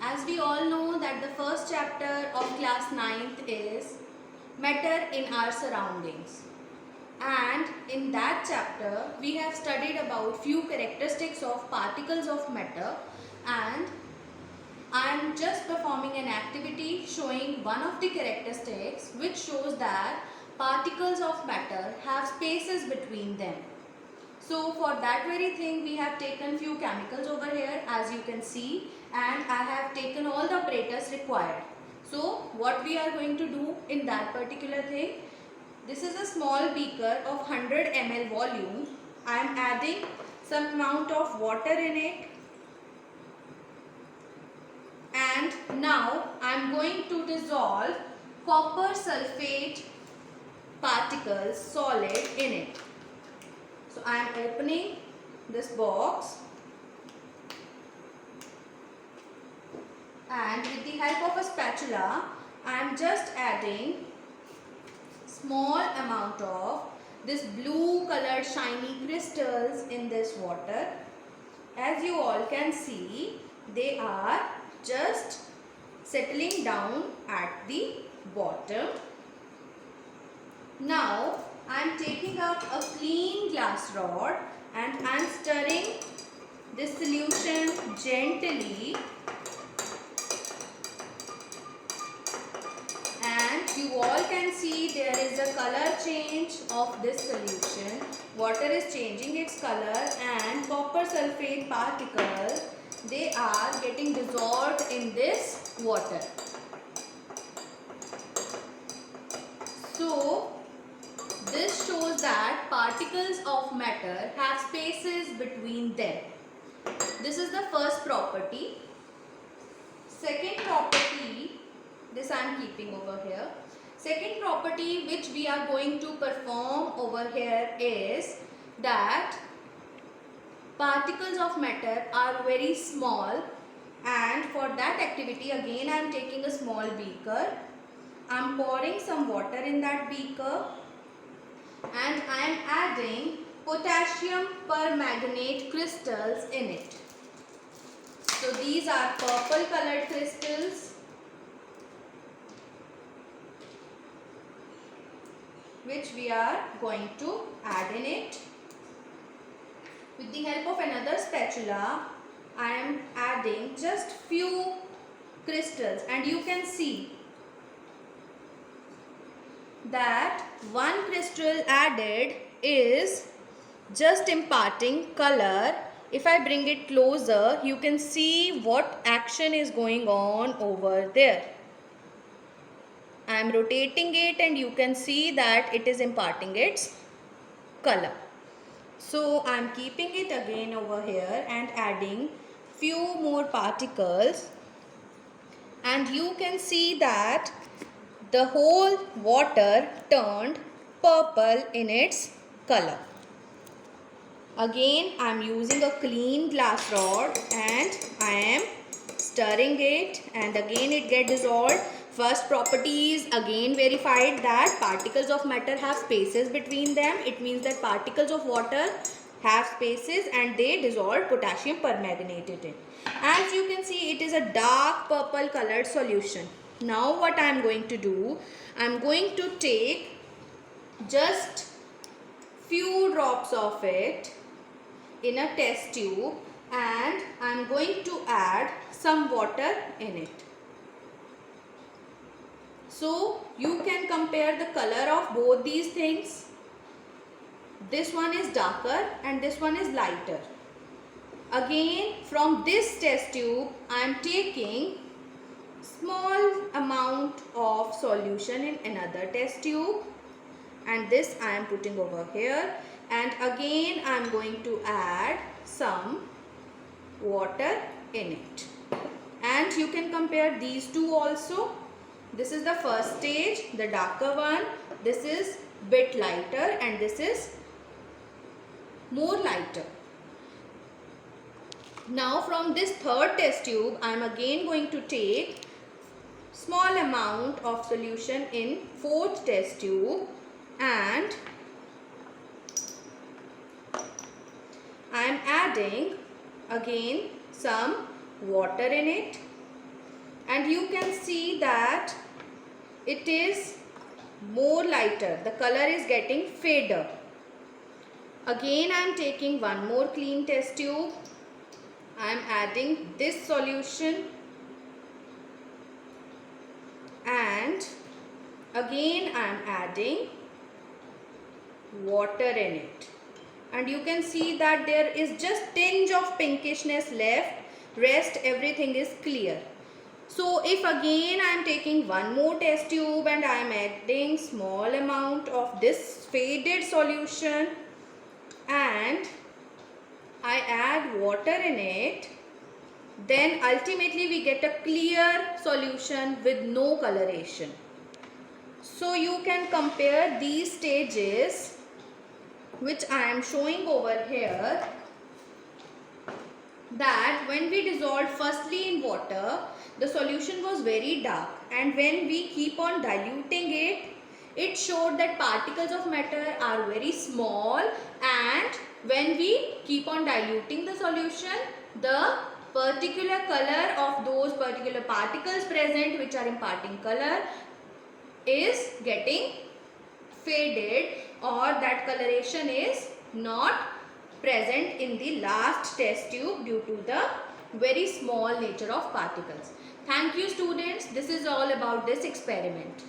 As we all know that the first chapter of class 9th is matter in our surroundings. And in that chapter we have studied about few characteristics of particles of matter, and I am just performing an activity showing one of the characteristics which shows that particles of matter have spaces between them. So for that very thing we have taken few chemicals over here, as you can see, and I have taken all the apparatus required. So what we are going to do in that particular thing, this is a small beaker of 100 ml volume. I am adding some amount of water in it, and now I am going to dissolve copper sulfate particles solid in it. So I am opening this box, and with the help of a spatula I am just adding small amount of this blue colored shiny crystals in this water. As you all can see, they are just settling down at the bottom. Now I am taking up a clean glass rod and I am stirring this solution gently, and you all can see there is a color change of this solution. Water is changing its color and copper sulfate particles, they are getting dissolved in this water. So this shows that particles of matter have spaces between them. This is the first property. Second property, this I am keeping over here. Second property which we are going to perform over here is that particles of matter are very small, and for that activity again I am taking a small beaker. I am pouring some water in that beaker and I am adding potassium permanganate crystals in it. So these are purple colored crystals which we are going to add in it. With the help of another spatula, I am adding just few crystals, and you can see that one crystal added is just imparting color. If I bring it closer, you can see what action is going on over there. I am rotating it and you can see that it is imparting its color. So I am keeping it again over here and adding few more particles, and you can see that the whole water turned purple in its color. Again I am using a clean glass rod and I am stirring it, and again it gets dissolved. First property is again verified that particles of matter have spaces between them. It means that particles of water have spaces and they dissolve potassium permanganate in it. As you can see, it is a dark purple colored solution. Now what I am going to do, I am going to take just few drops of it in a test tube and I am going to add some water in it. So you can compare the color of both these things. This one is darker and this one is lighter. Again, from this test tube I am taking small amount of solution in another test tube, and this I am putting over here, and again I am going to add some water in it, and you can compare these two also. This is the first stage, the darker one. This is bit lighter and this is more lighter. Now from this third test tube I am again going to take small amount of solution in fourth test tube, and I am adding again some water in it, and you can see that it is more lighter. The color is getting fader. Again I am taking one more clean test tube. I am adding this solution and again I am adding water in it, and you can see that there is just tinge of pinkishness left, rest everything is clear. So if again I am taking one more test tube and I am adding small amount of this faded solution and I add water in it, then ultimately we get a clear solution with no coloration. So you can compare these stages which I am showing over here, that when we dissolved firstly in water, the solution was very dark, and when we keep on diluting it, it showed that particles of matter are very small, and when we keep on diluting the solution, the particular color of those particular particles present which are imparting color is getting faded, or that coloration is not present in the last test tube due to the very small nature of particles. Thank you students. This is all about this experiment.